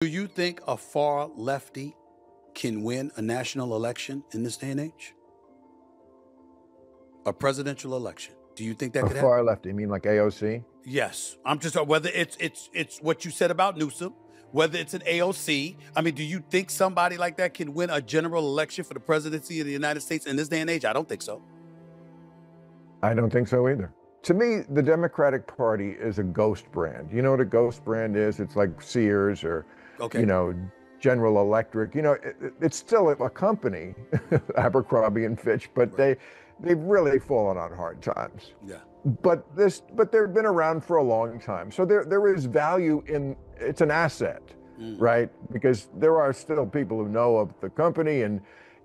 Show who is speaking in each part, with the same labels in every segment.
Speaker 1: Do you think a far lefty can win a national election in this day and age? A presidential election. Do you think that could happen?
Speaker 2: Far left, you mean like AOC?
Speaker 1: Yes. I'm just whether it's what you said about Newsom, whether it's an AOC. I mean, do you think somebody like that can win a general election for the presidency of the United States in this day and age? I don't think so.
Speaker 2: I don't think so either. To me, the Democratic Party is a ghost brand. You know what a ghost brand is? It's like Sears or,
Speaker 1: Okay.
Speaker 2: you know, General Electric. You know, it's still a company, Abercrombie and Fitch, but they've really fallen on hard times.
Speaker 1: Yeah.
Speaker 2: But they've been around for a long time. So there is value in, it's an asset, right? Because there are still people who know of the company, and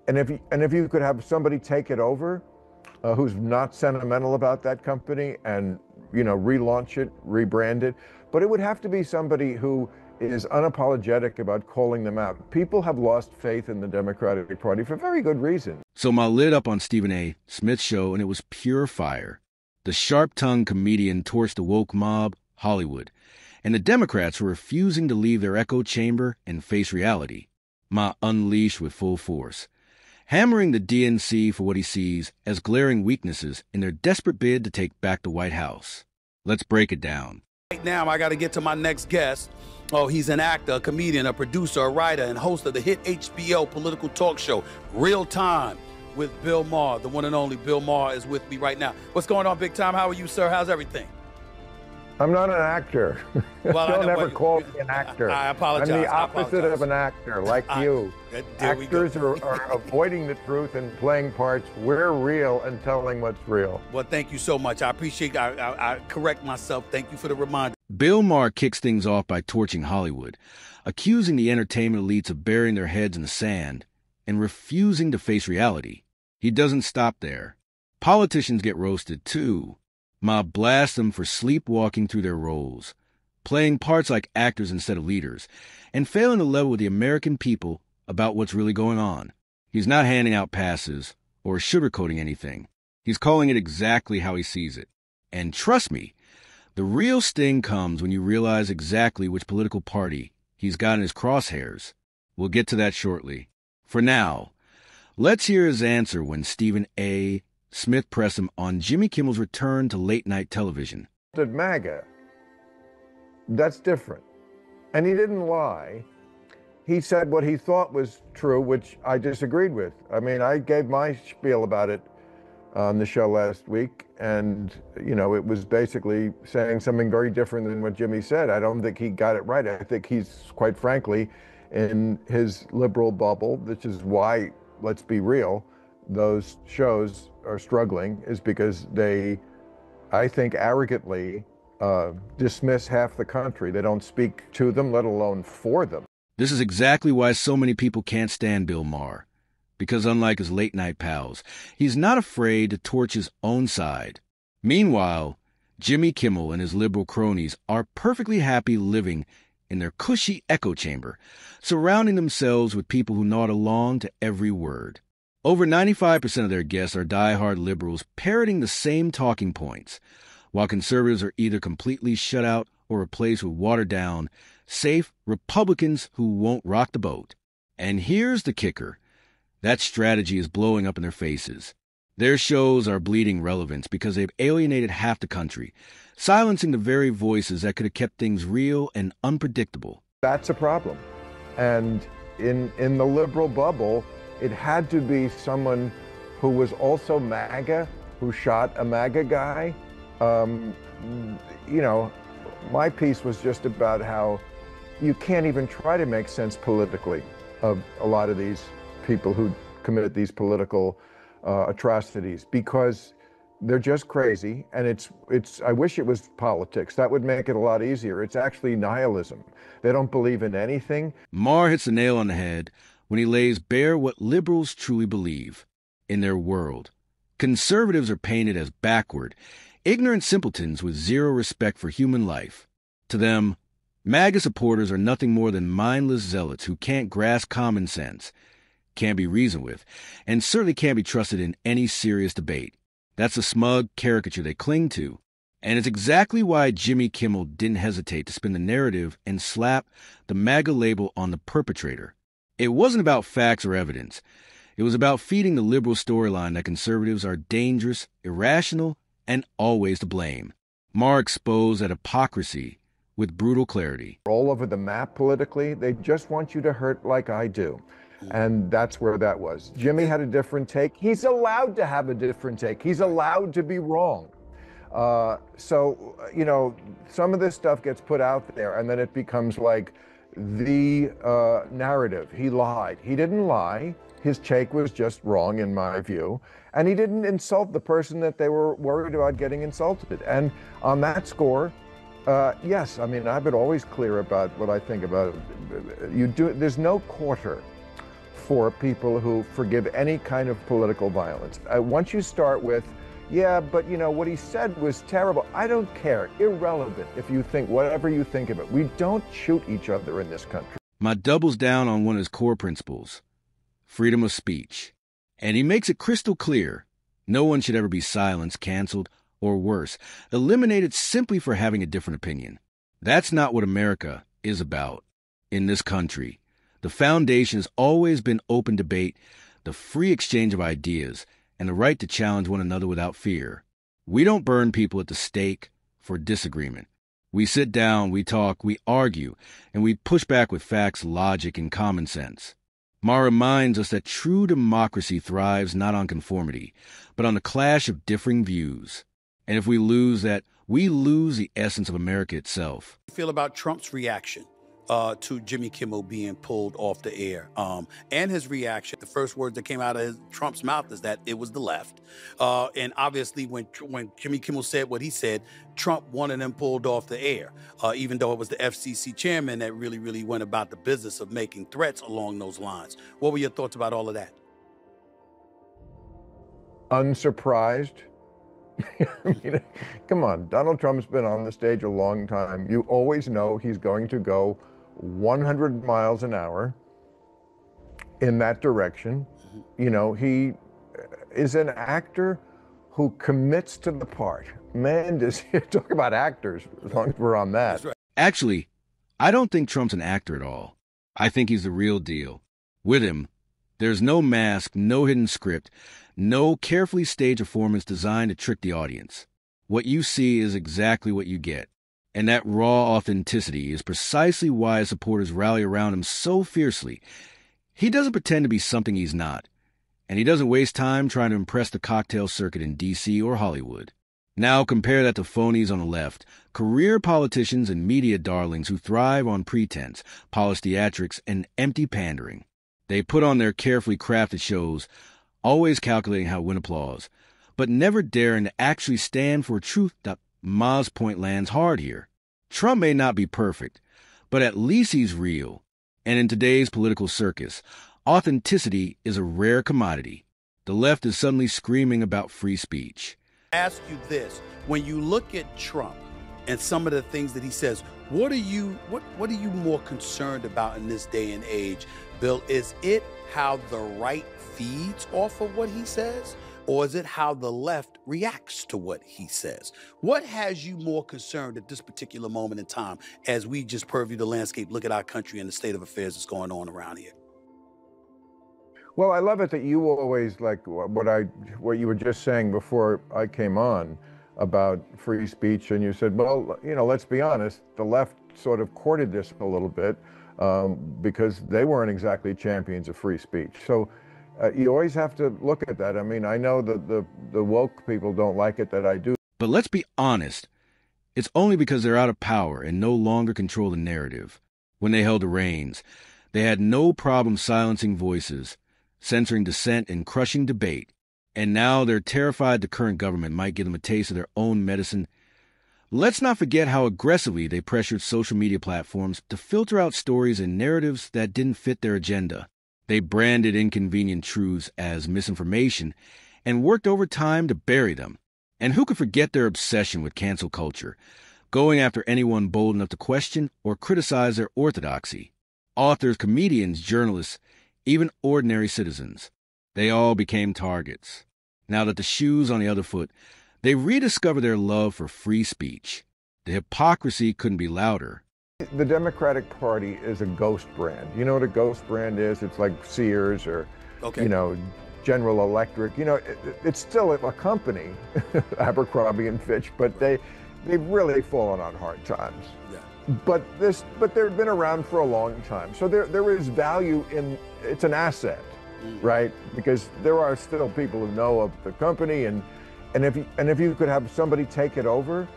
Speaker 2: if you could have somebody take it over, who's not sentimental about that company and, you know, relaunch it, rebrand it. But it would have to be somebody who is unapologetic about calling them out. People have lost faith in the Democratic Party for very good reason.
Speaker 3: So Ma lit up on Stephen A. Smith's show, and it was pure fire. The sharp-tongued comedian torched the woke mob, Hollywood, and the Democrats were refusing to leave their echo chamber and face reality. Ma unleashed with full force, hammering the DNC for what he sees as glaring weaknesses in their desperate bid to take back the White House. Let's break it down.
Speaker 1: Right now, I got to get to my next guest. Oh, he's an actor, a comedian, a producer, a writer, and host of the hit HBO political talk show, Real Time with Bill Maher. The one and only Bill Maher is with me right now. What's going on, Big Time? How are you, sir? How's everything?
Speaker 2: I'm not an actor.
Speaker 1: Well,
Speaker 2: Don't ever call me an actor.
Speaker 1: I apologize.
Speaker 2: I'm the opposite of an actor, like you. Actors are avoiding the truth and playing parts. We're real and telling what's real.
Speaker 1: Well, thank you so much. I appreciate I correct myself. Thank you for the reminder.
Speaker 3: Bill Maher kicks things off by torching Hollywood, accusing the entertainment elites of burying their heads in the sand and refusing to face reality. He doesn't stop there. Politicians get roasted, too. Ma blasts them for sleepwalking through their roles, playing parts like actors instead of leaders, and failing to level with the American people about what's really going on. He's not handing out passes or sugarcoating anything. He's calling it exactly how he sees it. And trust me, the real sting comes when you realize exactly which political party he's got in his crosshairs. We'll get to that shortly. For now, let's hear his answer when Stephen A. Smith pressed him on Jimmy Kimmel's return to late-night television.
Speaker 2: At MAGA, that's different. And he didn't lie. He said what he thought was true, which I disagreed with. I mean, I gave my spiel about it on the show last week, and, you know, it was basically saying something very different than what Jimmy said. I don't think he got it right. I think he's, quite frankly, in his liberal bubble, which is why, let's be real, those shows are struggling, is because they, I think, arrogantly dismiss half the country. They don't speak to them, let alone for them.
Speaker 3: This is exactly why so many people can't stand Bill Maher. Because unlike his late-night pals, he's not afraid to torch his own side. Meanwhile, Jimmy Kimmel and his liberal cronies are perfectly happy living in their cushy echo chamber, surrounding themselves with people who nod along to every word. Over 95% of their guests are diehard liberals parroting the same talking points, while conservatives are either completely shut out or replaced with watered-down, safe Republicans who won't rock the boat. And here's the kicker. That strategy is blowing up in their faces. Their shows are bleeding relevance because they've alienated half the country, silencing the very voices that could have kept things real and unpredictable.
Speaker 2: That's a problem. And in the liberal bubble, it had to be someone who was also MAGA, who shot a MAGA guy. You know, my piece was just about how you can't even try to make sense politically of a lot of these people who committed these political atrocities, because they're just crazy. And it's I wish it was politics. That would make it a lot easier. It's actually nihilism. They don't believe in anything.
Speaker 3: Maher hits the nail on the head when he lays bare what liberals truly believe in their world. Conservatives are painted as backward, ignorant simpletons with zero respect for human life. To them, MAGA supporters are nothing more than mindless zealots who can't grasp common sense, can't be reasoned with, and certainly can't be trusted in any serious debate. That's the smug caricature they cling to. And it's exactly why Jimmy Kimmel didn't hesitate to spin the narrative and slap the MAGA label on the perpetrator. It wasn't about facts or evidence. It was about feeding the liberal storyline that conservatives are dangerous, irrational, and always to blame. Maher exposed that hypocrisy with brutal clarity.
Speaker 2: All over the map politically, they just want you to hurt like I do. And that's where that was. Jimmy had a different take. He's allowed to have a different take. He's allowed to be wrong. So, you know, some of this stuff gets put out there and then it becomes like the narrative. He lied. He didn't lie. His take was just wrong in my view. And he didn't insult the person that they were worried about getting insulted. And on that score, yes, I mean, I've been always clear about what I think about it. There's no quarter for people who forgive any kind of political violence. Once you start with, yeah, but you know, what he said was terrible. I don't care. Irrelevant if you think whatever you think of it. We don't shoot each other in this country.
Speaker 3: Ma doubles down on one of his core principles, freedom of speech. And he makes it crystal clear, no one should ever be silenced, canceled, or worse, eliminated simply for having a different opinion. That's not what America is about. In this country, the foundation has always been open debate, the free exchange of ideas, and the right to challenge one another without fear. We don't burn people at the stake for disagreement. We sit down, we talk, we argue, and we push back with facts, logic, and common sense. Maher reminds us that true democracy thrives not on conformity, but on the clash of differing views. And if we lose that, we lose the essence of America itself.
Speaker 1: How do you feel about Trump's reaction to Jimmy Kimmel being pulled off the air, and his reaction? The first words that came out of Trump's mouth is that it was the left. And obviously when Jimmy Kimmel said what he said, Trump wanted him pulled off the air, even though it was the FCC chairman that really went about the business of making threats along those lines. What were your thoughts about all of that?
Speaker 2: Unsurprised. I mean, come on, Donald Trump's been on the stage a long time. You always know he's going to go 100 miles an hour in that direction. You know, he is an actor who commits to the part. Man, does he talk about actors, as long as we're on that.
Speaker 1: That's right.
Speaker 3: Actually, I don't think Trump's an actor at all. I think he's the real deal. With him, there's no mask, no hidden script, no carefully staged performance designed to trick the audience. What you see is exactly what you get. And that raw authenticity is precisely why his supporters rally around him so fiercely. He doesn't pretend to be something he's not. And he doesn't waste time trying to impress the cocktail circuit in D.C. or Hollywood. Now compare that to phonies on the left, career politicians and media darlings who thrive on pretense, polished theatrics, and empty pandering. They put on their carefully crafted shows, always calculating how to win applause, but never daring to actually stand for a truth that Ma's point lands hard here. Trump may not be perfect, but at least he's real. And in today's political circus, authenticity is a rare commodity. The left is suddenly screaming about free speech.
Speaker 1: Ask you this: when you look at Trump and some of the things that he says, what are you more concerned about in this day and age, Bill? Is it how the right feeds off of what he says, or is it how the left reacts to what he says? What has you more concerned at this particular moment in time as we just purview the landscape, look at our country and the state of affairs that's going on around here?
Speaker 2: Well, I love it that you always, like what you were just saying before I came on about free speech, and you said, well, you know, let's be honest, the left sort of courted this a little bit because they weren't exactly champions of free speech. So you always have to look at that. I mean, I know that the woke people don't like it that I do.
Speaker 3: But let's be honest. It's only because they're out of power and no longer control the narrative. When they held the reins, they had no problem silencing voices, censoring dissent, and crushing debate. And now they're terrified the current government might give them a taste of their own medicine. Let's not forget how aggressively they pressured social media platforms to filter out stories and narratives that didn't fit their agenda. They branded inconvenient truths as misinformation and worked overtime to bury them. And who could forget their obsession with cancel culture, going after anyone bold enough to question or criticize their orthodoxy? Authors, comedians, journalists, even ordinary citizens. They all became targets. Now that the shoe's on the other foot, They rediscover their love for free speech. The hypocrisy couldn't be louder.
Speaker 2: The Democratic Party is a ghost brand. You know what a ghost brand is? It's like Sears or, General Electric. It's still a company, Abercrombie and Fitch, but they've really fallen on hard times.
Speaker 1: Yeah.
Speaker 2: But they've been around for a long time. So there is value in, it's an asset, right? Because there are still people who know of the company, and if you could have somebody take it over,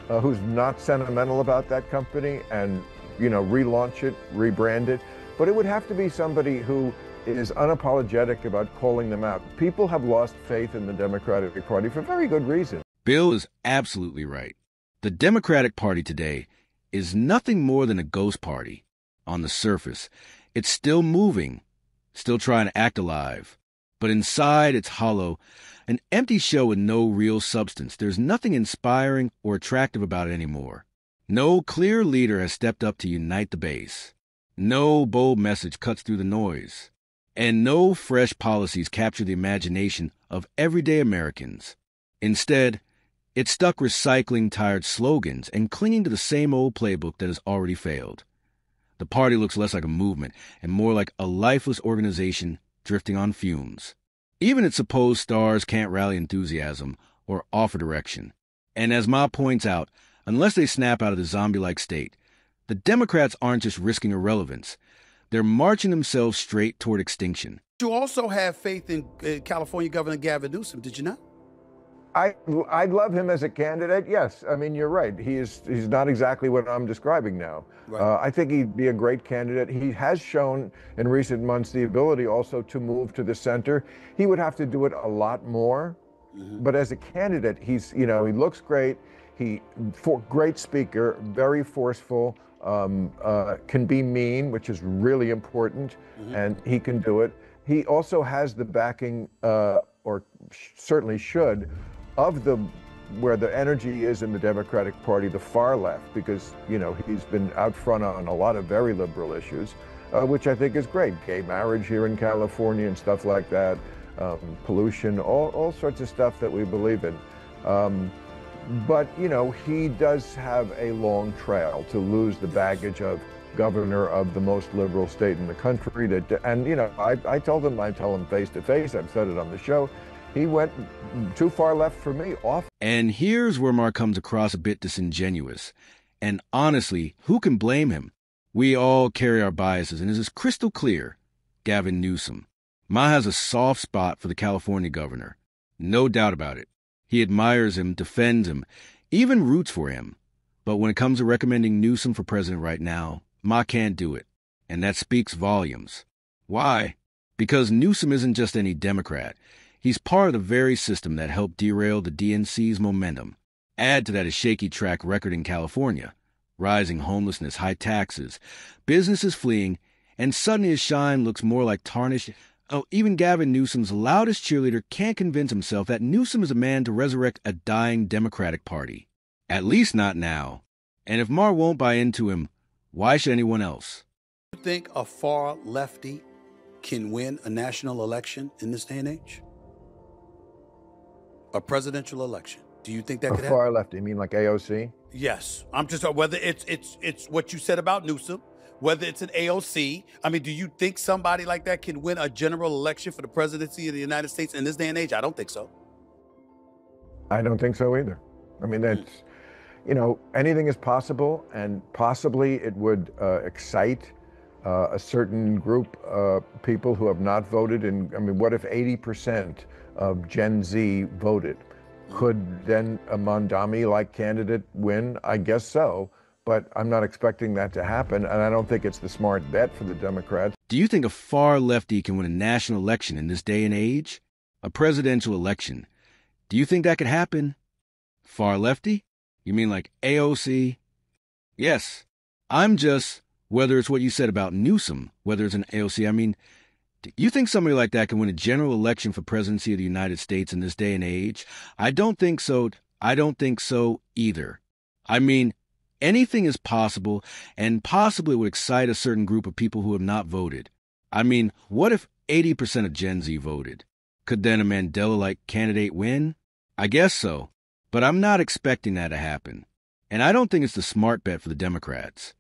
Speaker 2: who's not sentimental about that company and, relaunch it, rebrand it. But it would have to be somebody who is unapologetic about calling them out. People have lost faith in the Democratic Party for very good reason.
Speaker 3: Bill is absolutely right. The Democratic Party today is nothing more than a ghost party. On the surface, it's still moving, still trying to act alive. But inside, it's hollow, an empty shell with no real substance. There's nothing inspiring or attractive about it anymore. No clear leader has stepped up to unite the base. No bold message cuts through the noise. And no fresh policies capture the imagination of everyday Americans. Instead, it's stuck recycling tired slogans and clinging to the same old playbook that has already failed. The party looks less like a movement and more like a lifeless organization drifting on fumes. Even its supposed stars can't rally enthusiasm or offer direction. And as Ma points out, unless they snap out of the zombie-like state, the Democrats aren't just risking irrelevance. They're marching themselves straight toward extinction.
Speaker 1: You also have faith in California Governor Gavin Newsom, did you not?
Speaker 2: I'd love him as a candidate. Yes, I mean, you're right. He's not exactly what I'm describing now. Right. I think he'd be a great candidate. He has shown in recent months the ability also to move to the center. He would have to do it a lot more. But as a candidate, he looks great. Great speaker, very forceful, can be mean, which is really important, and he can do it. He also has the backing, or certainly should, of where the energy is in the Democratic Party, the far left, because he's been out front on a lot of very liberal issues, which I think is great. Gay marriage here in California and stuff like that, pollution, all sorts of stuff that we believe in. But he does have a long trail to lose the baggage of governor of the most liberal state in the country. I tell him face to face. I've said it on the show. He went too far left for me. Off.
Speaker 3: And here's where Mark comes across a bit disingenuous. And honestly, who can blame him? We all carry our biases, and it is crystal clear. Gavin Newsom. Ma has a soft spot for the California governor. No doubt about it. He admires him, defends him, even roots for him. But when it comes to recommending Newsom for president right now, Ma can't do it. And that speaks volumes. Why? Because Newsom isn't just any Democrat. He's part of the very system that helped derail the DNC's momentum. Add to that a shaky track record in California. Rising homelessness, high taxes, businesses fleeing, and suddenly his shine looks more like tarnished. Oh, even Gavin Newsom's loudest cheerleader can't convince himself that Newsom is a man to resurrect a dying Democratic Party. At least not now. And if Maher won't buy into him, why should anyone else?
Speaker 1: Do you think a far lefty can win a national election in this day and age? A presidential election. Do you think that could happen?
Speaker 2: A far lefty, you mean like AOC?
Speaker 1: Yes. I'm just whether it's what you said about Newsom, whether it's an AOC. I mean, do you think somebody like that can win a general election for the presidency of the United States in this day and age? I don't think so.
Speaker 2: I don't think so either. I mean, that's, anything is possible, and possibly it would excite a certain group of people who have not voted. What if 80% of Gen Z voted? Could then a Mondami-like candidate win? I guess so. But I'm not expecting that to happen, and I don't think it's the smart bet for the Democrats.
Speaker 3: Do you think a far lefty can win a national election in this day and age? A presidential election. Do you think that could happen? Far lefty? You mean like AOC? Yes. Whether it's what you said about Newsom, whether it's an AOC, do you think somebody like that can win a general election for presidency of the United States in this day and age? I don't think so. I don't think so either. Anything is possible, and possibly would excite a certain group of people who have not voted. What if 80% of Gen Z voted? Could then a Mandela-like candidate win? I guess so. But I'm not expecting that to happen. And I don't think it's the smart bet for the Democrats.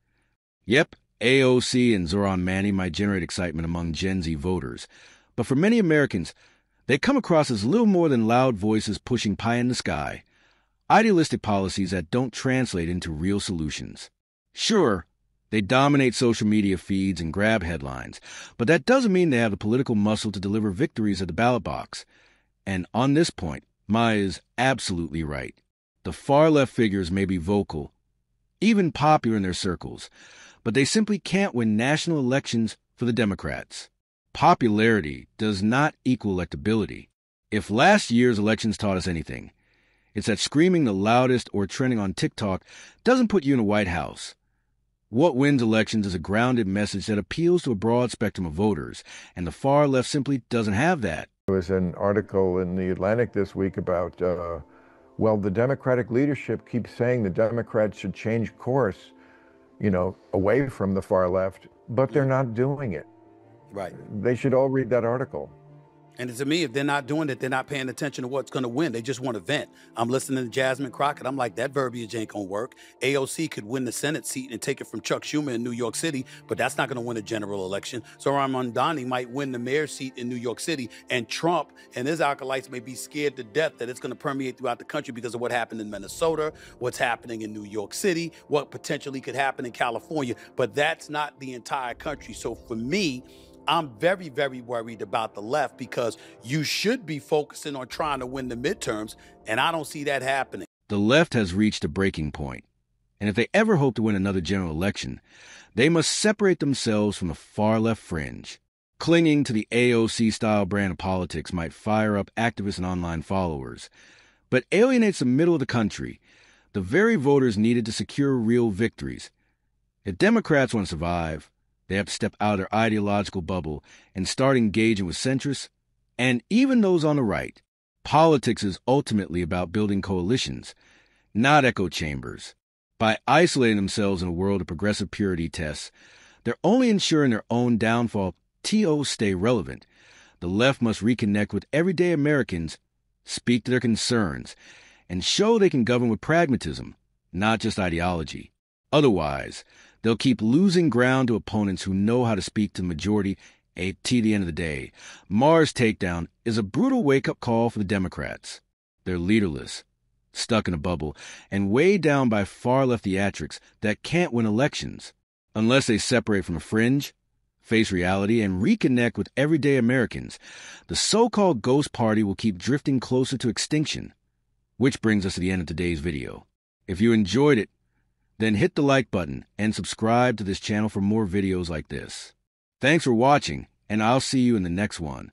Speaker 3: Yep, AOC and Zoran Mani might generate excitement among Gen Z voters. But for many Americans, they come across as little more than loud voices pushing pie in the sky, idealistic policies that don't translate into real solutions. Sure, they dominate social media feeds and grab headlines, but that doesn't mean they have the political muscle to deliver victories at the ballot box. And on this point, Maya is absolutely right. The far-left figures may be vocal, even popular in their circles, but they simply can't win national elections for the Democrats. Popularity does not equal electability. If last year's elections taught us anything, it's that screaming the loudest or trending on TikTok doesn't put you in the White House. What wins elections is a grounded message that appeals to a broad spectrum of voters, and the far left simply doesn't have that.
Speaker 2: There was an article in the Atlantic this week about, well, the Democratic leadership keeps saying the Democrats should change course, away from the far left, but they're not doing it.
Speaker 1: Right.
Speaker 2: They should all read that article.
Speaker 1: And to me, if they're not doing it, they're not paying attention to what's going to win. They just want to vent. I'm listening to Jasmine Crockett. I'm like, that verbiage ain't going to work. AOC could win the Senate seat and take it from Chuck Schumer in New York City, but that's not going to win a general election. Zoran Mondani might win the mayor's seat in New York City, and Trump and his acolytes may be scared to death that it's going to permeate throughout the country because of what happened in Minnesota, what's happening in New York City, what potentially could happen in California. But that's not the entire country. So for me, I'm very, very worried about the left because you should be focusing on trying to win the midterms, and I don't see that happening.
Speaker 3: The left has reached a breaking point, and if they ever hope to win another general election, they must separate themselves from the far-left fringe. Clinging to the AOC-style brand of politics might fire up activists and online followers, but alienates the middle of the country, the very voters needed to secure real victories. If Democrats want to survive, they have to step out of their ideological bubble and start engaging with centrists and even those on the right. Politics is ultimately about building coalitions, not echo chambers. By isolating themselves in a world of progressive purity tests, they're only ensuring their own downfall. TOs stay relevant. The left must reconnect with everyday Americans, speak to their concerns, and show they can govern with pragmatism, not just ideology. Otherwise, they'll keep losing ground to opponents who know how to speak to the majority. At the end of the day, Maher's takedown is a brutal wake-up call for the Democrats. They're leaderless, stuck in a bubble, and weighed down by far-left theatrics that can't win elections. Unless they separate from the fringe, face reality, and reconnect with everyday Americans, the so-called ghost party will keep drifting closer to extinction. Which brings us to the end of today's video. If you enjoyed it, then hit the like button and subscribe to this channel for more videos like this. Thanks for watching, and I'll see you in the next one.